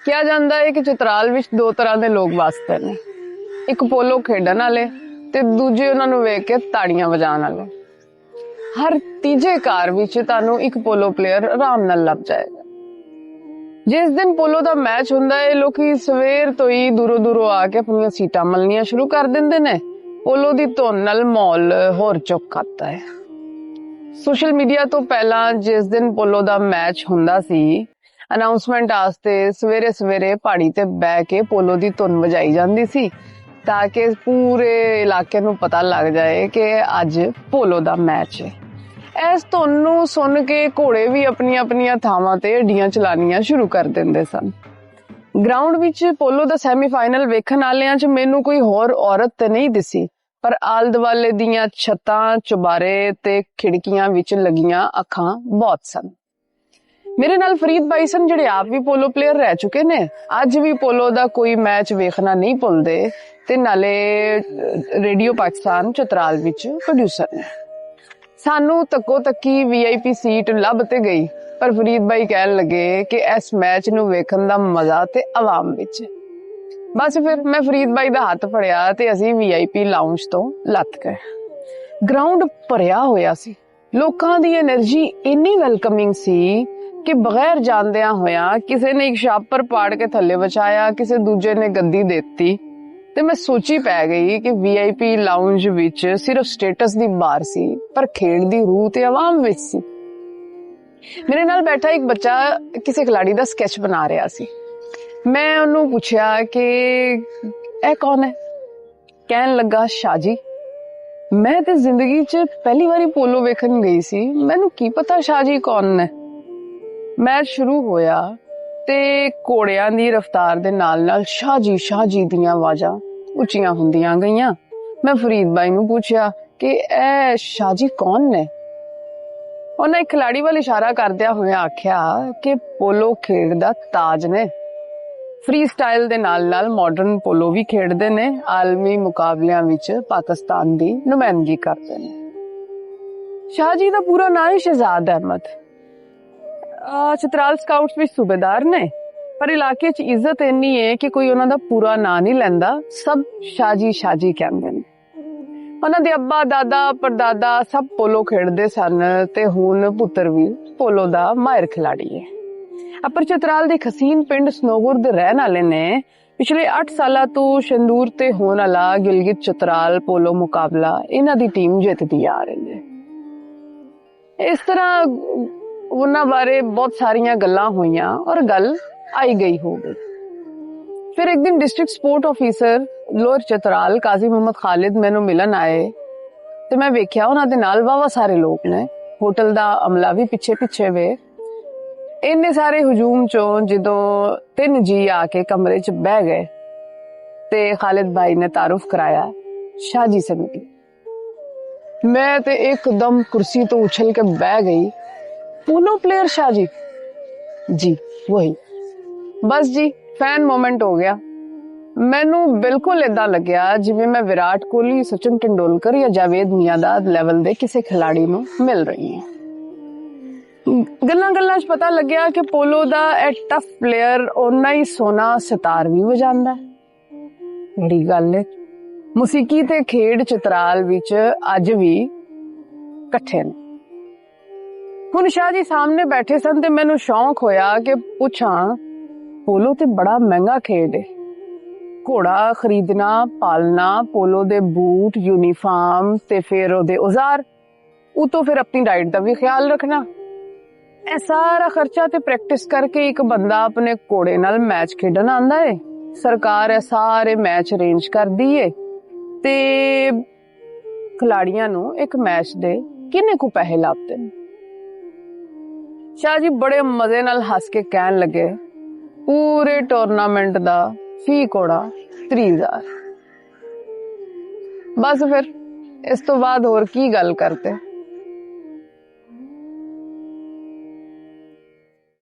ਕਿਹਾ ਜਾਂਦਾ ਹੈ ਕਿ ਚਿਤਰਾਲ ਵਿੱਚ ਦੋ ਤਰ੍ਹਾਂ ਦੇ ਲੋਕ ਵਸਦੇ ਨੇ, ਇੱਕ ਪੋਲੋ ਖੇਡਣ ਵਾਲੇ ਤੇ ਦੂਜੇ ਉਹਨਾਂ ਨੂੰ ਵੇਖ ਕੇ ਤਾੜੀਆਂ ਵਜਾਉਣ ਵਾਲੇ। ਹਰ ਤੀਜੇ ਘਰ ਵਿੱਚ ਤੁਹਾਨੂੰ ਇੱਕ ਪੋਲੋ ਪਲੇਅਰ ਆਰਾਮ ਨਾਲ ਲੱਭ ਜਾਏਗਾ। ਜਿਸ ਦਿਨ ਪੋਲੋ ਦਾ ਮੈਚ ਹੁੰਦਾ ਹੈ, ਲੋਕੀ ਸਵੇਰ ਤੋਂ ਹੀ ਦੂਰੋਂ ਦੂਰੋਂ ਆ ਕੇ ਆਪਣੀਆਂ ਸੀਟਾਂ ਮਲਣੀਆਂ ਸ਼ੁਰੂ ਕਰ ਦਿੰਦੇ ਨੇ। ਪੋਲੋ ਦੀ ਧੁਨ ਨਾਲ ਮਾਹੌਲ ਹੋਰ ਚੁੱਕ ਆਤਾ ਹੈ। ਸੋਸ਼ਲ ਮੀਡੀਆ ਤੋਂ ਪਹਿਲਾਂ ਜਿਸ ਦਿਨ ਪੋਲੋ ਦਾ ਮੈਚ ਹੁੰਦਾ ਸੀ, ਅਨਾਉਂਸਮੈਂਟ ਵਾਸਤੇ ਸਵੇਰੇ ਸਵੇਰੇ ਪਹਾੜੀ ਤੇ ਬਹਿ ਕੇ ਪੋਲੋ ਦੀ ਧੁਨ ਵਜਾਈ ਜਾਂਦੀ ਸੀ ਤਾਂ ਕਿ ਪੂਰੇ ਇਲਾਕੇ ਨੂੰ ਪਤਾ ਲੱਗ ਜਾਏ ਕਿ ਅੱਜ ਪੋਲੋ ਦਾ ਮੈਚ ਹੈ। ਇਸ ਧੁਨ ਨੂੰ ਸੁਣ ਕੇ ਘੋੜੇ ਵੀ ਆਪਣੀਆਂ ਆਪਣੀਆਂ ਥਾਵਾਂ ਤੇ ਅੱਡੀਆਂ ਚਲਾਣੀਆਂ ਸ਼ੁਰੂ ਕਰ ਦਿੰਦੇ ਸਨ। ਗਰਾਊਂਡ ਵਿੱਚ ਪੋਲੋ ਦਾ ਸੈਮੀਫਾਈਨਲ ਵੇਖਣ ਵਾਲਿਆਂ 'ਚ ਮੈਨੂੰ ਕੋਈ ਹੋਰ ਔਰਤ ਤੇ ਨਹੀਂ ਦਿਸੀ, ਪਰ ਆਲੇ ਦੁਆਲੇ ਦੀਆਂ ਛੱਤਾਂ, ਚੁਬਾਰੇ ਤੇ ਖਿੜਕੀਆਂ ਵਿੱਚ ਲੱਗੀਆਂ ਅੱਖਾਂ ਬਹੁਤ ਸਨ। ਮੇਰੇ ਨਾਲ ਫਰੀਦ ਬਾਈ ਸਨ, ਜਿਹੜੇ ਆਪ ਵੀ ਪੋਲੋ ਪਲੇਅਰ ਰਹਿ ਚੁੱਕੇ ਨੇ। ਅੱਜ ਵੀ ਪੋਲੋ ਦਾ ਕੋਈ ਮੈਚ ਵੇਖਣਾ ਨਹੀਂ ਭੁੱਲਦੇ ਤੇ ਨਾਲੇ ਰੇਡੀਓ ਪਾਕਿਸਤਾਨ ਚਤਰਾਲ ਵਿੱਚ ਪ੍ਰੋਡਿਊਸਰ ਨੇ। ਸਾਨੂੰ ਤੱਕੋ ਤੱਕੀ VIP ਸੀਟ ਲੱਭ ਤੇ ਗਈ, ਪਰ ਫਰੀਦ ਬਾਈ ਕਹਿਣ ਲੱਗੇ ਕਿ ਇਸ ਮੈਚ ਨੂੰ ਵੇਖਣ ਦਾ ਮਜ਼ਾ ਤੇ ਆਵਾਮ ਵਿੱਚ। ਬਸ ਫਿਰ ਮੈਂ ਫਰੀਦ ਬਾਈ ਦਾ ਹੱਥ ਫੜਿਆ ਤੇ ਅਸੀਂ VIP ਲਾਉਂਜ ਤੋਂ ਲੱਥ ਗਏ। ਗਰਾਊਂਡ ਭਰਿਆ ਹੋਇਆ ਸੀ, ਲੋਕਾਂ ਦੀ એનર્ਜੀ ਇੰਨੀ ਵੈਲਕਮਿੰਗ ਸੀ ਕਿ ਬਗੈਰ ਜਾਣਦਿਆਂ ਹੋਇਆਂ ਕਿਸੇ ਨੇ ਇੱਕ ਛਾਪਰ ਪਾੜ ਕੇ ਥੱਲੇ ਵਿਛਾਇਆ, ਕਿਸੇ ਦੂਜੇ ਨੇ ਗੱਦੀ ਦਿੱਤੀ ਤੇ ਮੈਂ ਸੋਚੀ ਪੈ ਗਈ ਕਿ VIP ਲਾਉਂਜ ਵਿੱਚ ਸਿਰਫ ਸਟੇਟਸ ਦੀ ਬਾਰ ਸੀ, ਪਰ ਖੇਡ ਦੀ ਰੂਹ ਤੇ ਆਵਾਮ ਵਿੱਚ ਸੀ। ਮੇਰੇ ਨਾਲ ਬੈਠਾ ਇੱਕ ਬੱਚਾ ਕਿਸੇ ਖਿਲਾੜੀ ਦਾ ਸਕੈਚ ਬਣਾ ਰਿਹਾ ਸੀ। ਮੈਂ ਉਹਨੂੰ ਪੁੱਛਿਆ ਕਿ ਇਹ ਕੌਣ ਹੈ? ਕਹਿਣ ਲੱਗਾ, ਸ਼ਾਹਜੀ। ਮੈਂ ਤੇ ਜ਼ਿੰਦਗੀ 'ਚ ਪਹਿਲੀ ਵਾਰੀ ਪੋਲੋ ਵੇਖਣ ਗਈ ਸੀ, ਮੈਨੂੰ ਕੀ ਪਤਾ ਸ਼ਾਹਜੀ ਕੌਣ ਨੇ। ਮੈਚ ਸ਼ੁਰੂ ਹੋਇਆ ਤੇ ਘੋੜਿਆਂ ਦੀ ਰਫ਼ਤਾਰ ਦੇ ਨਾਲ ਨਾਲ ਸ਼ਾਹਜੀ ਦੀਆਂ ਆਵਾਜ਼ਾਂ ਉੱਚੀਆਂ ਹੁੰਦੀਆਂ ਗਈਆਂ। ਮੈਂ ਫਰੀਦ ਬਾਈ ਨੂੰ ਪੁੱਛਿਆ ਕਿ ਇਹ ਸ਼ਾਹਜੀ ਕੌਣ ਨੇ? ਉਹਨੇ ਇੱਕ ਖਿਲਾੜੀ ਵੱਲ ਇਸ਼ਾਰਾ ਕਰਦਿਆਂ ਹੋਇਆ ਆਖਿਆ ਕਿ ਪੋਲੋ ਖੇਡ ਦਾ ਤਾਜ ਨੇ। ਫ੍ਰੀ ਸਟਾਈਲ ਦੇ ਨਾਲ ਨਾਲ ਮਾਡਰਨ ਪੋਲੋ ਵੀ ਖੇਡਦੇ ਨੇ, ਆਲਮੀ ਮੁਕਾਬਲਿਆਂ ਵਿੱਚ ਪਾਕਿਸਤਾਨ ਦੀ ਨੁਮਾਇੰਦਗੀ ਕਰਦੇ ਨੇ। ਸ਼ਾਹਜੀ ਦਾ ਪੂਰਾ ਨਾਂ ਹੈ ਸ਼ਹਿਜ਼ਾਦ ਅਹਿਮਦ। ਚਤਰਾਲ ਸਕਾਊਟਸ ਵਿੱਚ ਸੂਬੇਦਾਰ ਨੇ, ਪਰ ਇਲਾਕੇ 'ਚ ਇੱਜ਼ਤ ਇੰਨੀ ਹੈ ਕਿ ਕੋਈ ਉਹਨਾਂ ਦਾ ਪੂਰਾ ਨਾਂ ਨਹੀਂ ਲੈਂਦਾ, ਸਭ ਸ਼ਾਹਜੀ ਕਹਿੰਦੇ ਨੇ। ਉਹਨਾਂ ਦੇ ਅੱਬਾ, ਦਾਦਾ, ਪੜਦਾਦਾ ਸਭ ਪੋਲੋ ਖੇਡਦੇ ਸਨ ਤੇ ਹੁਣ ਪੁੱਤਰ ਵੀ ਪੋਲੋ ਦਾ ਮਾਹਿਰ ਖਿਲਾੜੀ ਹੈ। ਅਪਰ ਚਤਰਾਲ ਦੇ ਖਸੀਨ ਪਿੰਡ ਸਨੋਗੁਰ ਦੇ ਰਹਿਣ ਵਾਲੇ ਨੇ। ਪਿਛਲੇ 8 ਸਾਲਾਂ ਤੋਂ ਸ਼ੰਦੂਰ ਤੇ ਹੋਣ ਵਾਲਾ ਗਿਲਗਿਤ ਚਤਰਾਲ ਪੋਲੋ ਮੁਕਾਬਲਾ ਇਹਨਾਂ ਦੀ ਟੀਮ ਜਿੱਤਦੀ ਆ ਰਹੀ ਹੈ। ਇਸ ਤਰ੍ਹਾਂ ਉਹਨਾਂ ਬਾਰੇ ਬਹੁਤ ਸਾਰੀਆਂ ਗੱਲਾਂ ਹੋਈਆਂ ਔਰ ਗੱਲ ਆਈ ਗਈ ਹੋ ਗਈ। ਫਿਰ ਇੱਕ ਦਿਨ ਡਿਸਟ੍ਰਿਕਟ ਸਪੋਰਟ ਆਫੀਸਰ ਲੋਅਰ ਚਤਰਾਲ ਕਾਜ਼ੀ ਮੁਹੰਮਦ ਖਾਲਿਦ ਮੈਨੂੰ ਮਿਲਣ ਆਏ ਤੇ ਮੈਂ ਵੇਖਿਆ ਉਹਨਾਂ ਦੇ ਨਾਲ ਵਾਵਾ ਸਾਰੇ ਲੋਕ ਨੇ। ਹੋਟਲ ਦਾ ਅਮਲਾ ਵੀ ਪਿੱਛੇ ਵੇ। ਇੰਨੇ ਸਾਰੇ ਹਜੂਮ ਚੋਂ ਜਦੋਂ 3 ਜੀ ਆ ਕੇ ਕਮਰੇ 'ਚ ਬਹਿ ਗਏ ਤੇ ਖਾਲਿਦ ਭਾਈ ਨੇ ਤਾਰੁਫ ਕਰਾਇਆ, ਸ਼ਾਹਜੀ से मिली। मैं ਤੇ एकदम कुर्सी तो उछल के बह गई। पोलो प्लेयर शाहजी? जी वही। बस जी फैन मोमेंट हो गया। ਮੈਨੂੰ ਬਿਲਕੁਲ ਇਦਾਂ ਲੱਗਿਆ ਜਿਵੇਂ ਮੈਂ ਵਿਰਾਟ ਕੋਹਲੀ, ਸਚਿਨ ਤੇਂਦੁਲਕਰ ਜਾਂ ਜਾਵੇਦ ਮਿਆਂਦਾਦ ਲੈਵਲ ਦੇ ਕਿਸੇ ਖਿਲਾੜੀ ਨੂੰ ਮਿਲ ਰਹੀ ਹਾਂ। ਗੱਲਾਂ 'ਚ ਪਤਾ ਲੱਗਿਆ ਕਿ ਪੋਲੋ ਦਾ ਇਹ ਟਫ ਪਲੇਅਰ ਓਨਾ ਹੀ ਸੋਨਾ ਸਿਤਾਰ ਵੀ ਵਜਾਉਂਦਾ ਹੈ। ਬੜੀ ਗੱਲ ਹੈ। ਮੂਸੀਕੀ ਤੇ ਖੇਡ ਚਤਰਾਲ ਵਿੱਚ ਅੱਜ ਵੀ ਇਕੱਠੇ ਨੇ। ਹੁਣ ਸ਼ਾਹ ਜੀ ਸਾਹਮਣੇ ਬੈਠੇ ਸਨ ਤੇ ਮੈਨੂੰ ਸ਼ੌਂਕ ਹੋਇਆ ਕਿ ਪੁੱਛਾਂ, ਪੋਲੋ ਤੇ ਬੜਾ ਮਹਿੰਗਾ ਖੇਡ ਹੈ। ਘੋੜਾ ਖਰੀਦਣਾ, ਪਾਲਣਾ, ਪੋਲੋ ਦੇ ਬੂਟ, यूनिफॉर्म ਤੇ ਫਿਰ ਉਹਦੇ औजार, ਉਤੋਂ ਫਿਰ ਆਪਣੀ ਡਾइट ਦਾ ਵੀ ਖਿਆਲ ਰੱਖਣਾ। ਇਹ ਸਾਰਾ ਖਰਚਾ ਤੇ ਪ੍ਰੈਕਟਿਸ ਕਰਕੇ ਇੱਕ ਬੰਦਾ ਆਪਣੇ ਘੋੜੇ ਨਾਲ ਮੈਚ ਖੇਡਣ ਆਂਦਾ ਹੈ। ਸਰਕਾਰ ਇਹ ਸਾਰੇ ਮੈਚ ਅਰੇਂਜ ਕਰਦੀ ਹੈ ਤੇ ਖਿਲਾੜੀਆਂ ਨੂੰ ਇੱਕ ਮੈਚ ਦੇ ਕਿੰਨੇ ਕੁ ਪੈਸੇ ਲੱਭਦੇ ਨੇ। ਸ਼ਾਹ ਜੀ ਬੜੇ ਮਜ਼ੇ ਨਾਲ ਹੱਸ ਕੇ ਕਹਿਣ ਲੱਗੇ, ਪੂਰੇ ਟੂਰਨਾਮੈਂਟ ਦਾ ਫੀ ਘੋੜਾ 30,000। ਬਸ ਫਿਰ ਇਸ ਤੋਂ ਬਾਅਦ ਹੋਰ ਕੀ ਗੱਲ ਕਰਦੇ।